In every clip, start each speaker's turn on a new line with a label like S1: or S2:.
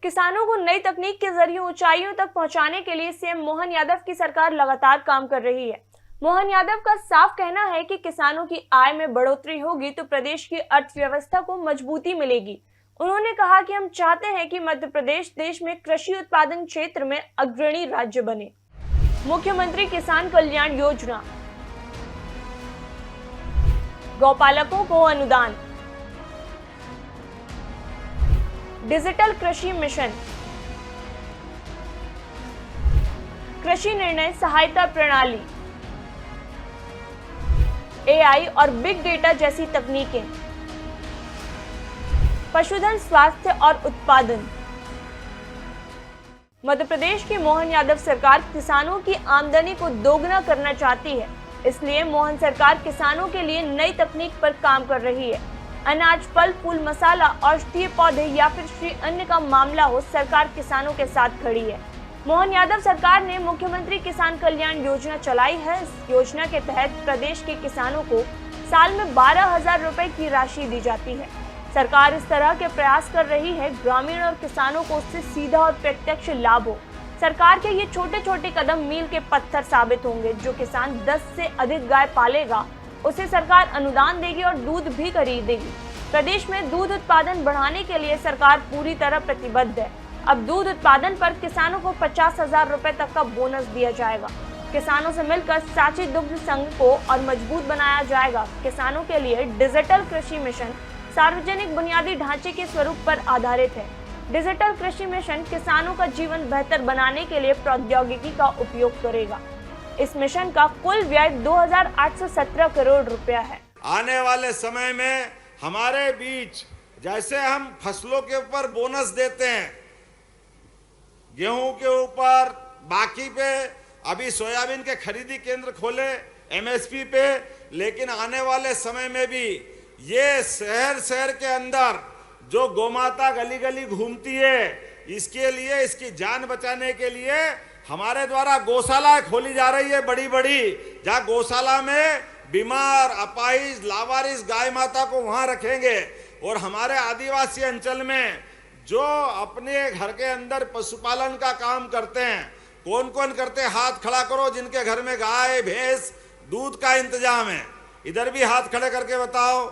S1: किसानों को नई तकनीक के जरिए ऊंचाइयों तक पहुंचाने के लिए सीएम मोहन यादव की सरकार लगातार काम कर रही है। मोहन यादव का साफ कहना है कि किसानों की आय में बढ़ोतरी होगी तो प्रदेश की अर्थव्यवस्था को मजबूती मिलेगी। उन्होंने कहा कि हम चाहते हैं कि मध्य प्रदेश देश में कृषि उत्पादन क्षेत्र में अग्रणी राज्य बने। मुख्यमंत्री किसान कल्याण योजना, गौपालकों को अनुदान, डिजिटल कृषि मिशन, कृषि निर्णय सहायता प्रणाली, एआई और बिग डेटा जैसी तकनीकें, पशुधन स्वास्थ्य और उत्पादन। मध्य प्रदेश की मोहन यादव सरकार किसानों की आमदनी को दोगुना करना चाहती है, इसलिए मोहन सरकार किसानों के लिए नई तकनीक पर काम कर रही है। अनाज, फल, फूल, मसाला, औषधीय पौधे या फिर श्री अन्न का मामला हो, सरकार किसानों के साथ खड़ी है। मोहन यादव सरकार ने मुख्यमंत्री किसान कल्याण योजना चलाई है। इस योजना के तहत प्रदेश के किसानों को साल में 12,000 रुपए की राशि दी जाती है। सरकार इस तरह के प्रयास कर रही है ग्रामीण और किसानों को उससे सीधा और प्रत्यक्ष लाभ हो। सरकार के ये छोटे छोटे कदम मील के पत्थर साबित होंगे। जो किसान 10 से अधिक गाय पालेगा उसे सरकार अनुदान देगी और दूध भी खरीदेगी। प्रदेश में दूध उत्पादन बढ़ाने के लिए सरकार पूरी तरह प्रतिबद्ध है। अब दूध उत्पादन पर किसानों को 50,000 रुपए तक का बोनस दिया जाएगा। किसानों से मिलकर सांची दुग्ध संघ को और मजबूत बनाया जाएगा। किसानों के लिए डिजिटल कृषि मिशन सार्वजनिक बुनियादी ढांचे के स्वरूप पर आधारित है। डिजिटल कृषि मिशन किसानों का जीवन बेहतर बनाने के लिए प्रौद्योगिकी का उपयोग करेगा। इस मिशन का कुल व्यय 2,817 करोड़ रुपया है।
S2: आने वाले समय में हमारे बीच जैसे हम फसलों के ऊपर बोनस देते हैं, गेहूं के ऊपर, बाकी पे, अभी सोयाबीन के खरीदी केंद्र खोले एमएसपी पे, लेकिन आने वाले समय में भी ये शहर शहर के अंदर जो गौमाता गली गली घूमती है, इसके लिए, इसकी जान बचाने के लिए हमारे द्वारा गौशाला खोली जा रही है बड़ी बड़ी, जहाँ गौशाला में बीमार, अपाहिज, लावारिस गाय माता को वहां रखेंगे। और हमारे आदिवासी अंचल में जो अपने घर के अंदर पशुपालन का काम करते हैं, कौन कौन करते हैं, हाथ खड़ा करो जिनके घर में गाय भैंस दूध का इंतजाम है, इधर भी हाथ खड़े करके बताओ।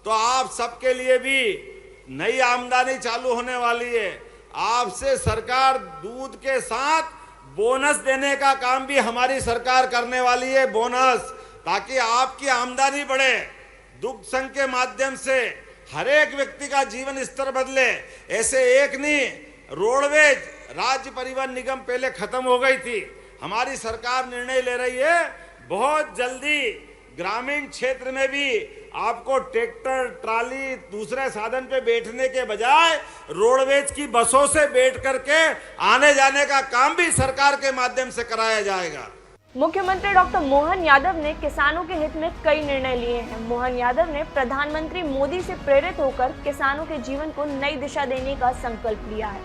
S2: तो आप सबके लिए भी नई आमदनी चालू होने वाली है। आपसे सरकार दूध के साथ बोनस देने का काम भी हमारी सरकार करने वाली है, बोनस, ताकि आपकी आमदनी बढ़े। दुग्ध संघ के माध्यम से हर एक व्यक्ति का जीवन स्तर बदले। ऐसे एक नहीं, रोडवेज राज्य परिवहन निगम पहले खत्म हो गई थी, हमारी सरकार निर्णय ले रही है बहुत जल्दी ग्रामीण क्षेत्र में भी आपको ट्रैक्टर, ट्राली, दूसरे साधन पे बैठने के बजाय रोडवेज की बसों से बैठ करके आने जाने का काम भी सरकार के माध्यम से कराया जाएगा।
S1: मुख्यमंत्री डॉक्टर मोहन यादव ने किसानों के हित में कई निर्णय लिए हैं। मोहन यादव ने प्रधानमंत्री मोदी से प्रेरित होकर किसानों के जीवन को नई दिशा देने का संकल्प लिया है,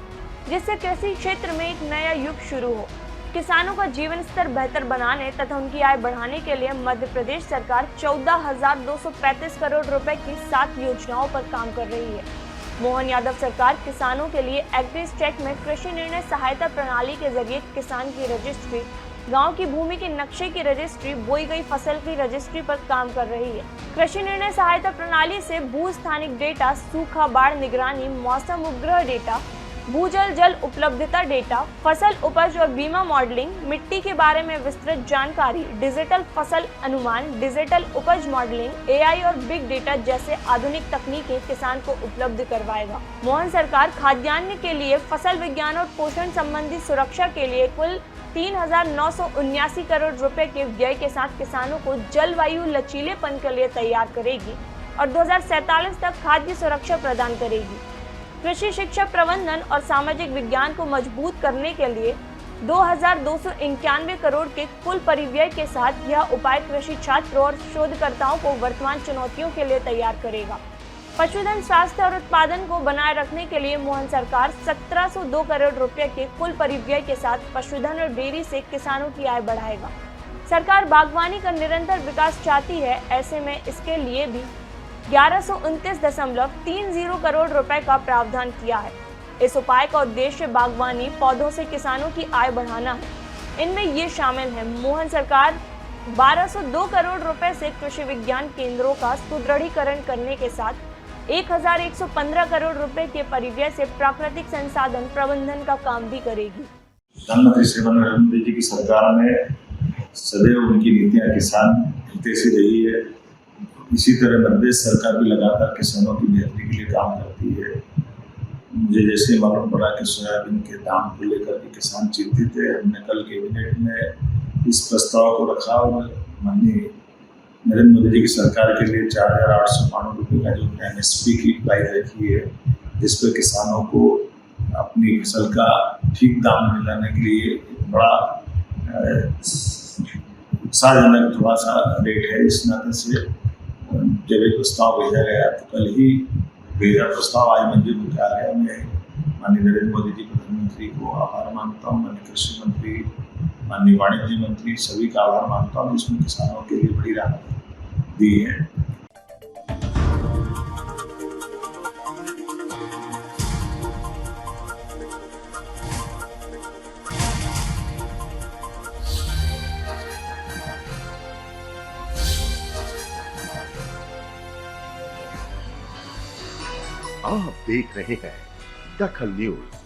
S1: जिससे कृषि क्षेत्र में एक नया युग शुरू हो। किसानों का जीवन स्तर बेहतर बनाने तथा उनकी आय बढ़ाने के लिए मध्य प्रदेश सरकार 14,235 करोड़ रुपए की 7 योजनाओं पर काम कर रही है। मोहन यादव सरकार किसानों के लिए एग्रीस्टेक में कृषि निर्णय सहायता प्रणाली के जरिए किसान की रजिस्ट्री, गांव की भूमि के नक्शे की रजिस्ट्री, बोई गई फसल की रजिस्ट्री पर काम कर रही है। कृषि निर्णय सहायता प्रणाली से भू स्थानिक डेटा, सूखा, बाढ़ निगरानी, मौसम उपग्रह डेटा, भूजल जल उपलब्धता डेटा, फसल उपज और बीमा मॉडलिंग, मिट्टी के बारे में विस्तृत जानकारी, डिजिटल फसल अनुमान, डिजिटल उपज मॉडलिंग, एआई और बिग डेटा जैसे आधुनिक तकनीकें किसान को उपलब्ध करवाएगा। मोहन सरकार खाद्यान्न के लिए, फसल विज्ञान और पोषण संबंधी सुरक्षा के लिए कुल 3,979 करोड़ रुपए के व्यय के साथ किसानों को जलवायु लचीलेपन के लिए तैयार करेगी और 2047 तक खाद्य सुरक्षा प्रदान करेगी। कृषि शिक्षा प्रबंधन और सामाजिक विज्ञान को मजबूत करने के लिए 2,291 करोड़ के कुल परिव्यय के साथ यह उपाय कृषि छात्रों और शोधकर्ताओं को वर्तमान चुनौतियों के लिए तैयार करेगा। पशुधन स्वास्थ्य और उत्पादन को बनाए रखने के लिए मोहन सरकार 1,702 करोड़ रुपए के कुल परिव्यय के साथ पशुधन और डेयरी से किसानों की आय बढ़ाएगा। सरकार बागवानी का निरंतर विकास चाहती है, ऐसे में इसके लिए भी 1129.30 करोड़ रुपए का प्रावधान किया है। इस उपाय का उद्देश्य बागवानी पौधों से किसानों की आय बढ़ाना है। इनमें ये शामिल है, मोहन सरकार 1202 करोड़ रुपए से कृषि विज्ञान केंद्रों का सुदृढ़ीकरण करने के साथ 1115 करोड़ रुपए के परिव्यय से प्राकृतिक संसाधन प्रबंधन का काम भी करेगी।
S3: प्रधानमंत्री श्री नरेंद्र मोदी जी की सरकार में सदैव उनकी नीतियां किसान हितैषी रही है। इसी तरह मध्य सरकार भी लगातार किसानों की बेहतरी के लिए काम करती है। मुझे जैसे मालूम पड़ा कि सोयाबीन के दाम को लेकर के किसान चिंतित है, हमने कल कैबिनेट में इस प्रस्ताव को रखा और माननीय नरेंद्र मोदी जी की सरकार के लिए 4,892 रुपये का जो MSP की प्राइस रखी है, जिस पर किसानों को अपनी फसल का ठीक दाम दिलाने के लिए बड़ा उत्साहजनक थोड़ा सा रेट है। इस नाते से जब एक प्रस्ताव भेजा गया तो कल ही भेजा प्रस्ताव आज मंजूर हो गया। मैं माननीय नरेंद्र मोदी जी प्रधानमंत्री को आभार मानता हूँ, माननीय कृषि मंत्री, माननीय वाणिज्य मंत्री, सभी का आभार मानता हूँ जिसमें किसानों के लिए बड़ी राहत दी है।
S4: आप देख रहे हैं दखल न्यूज।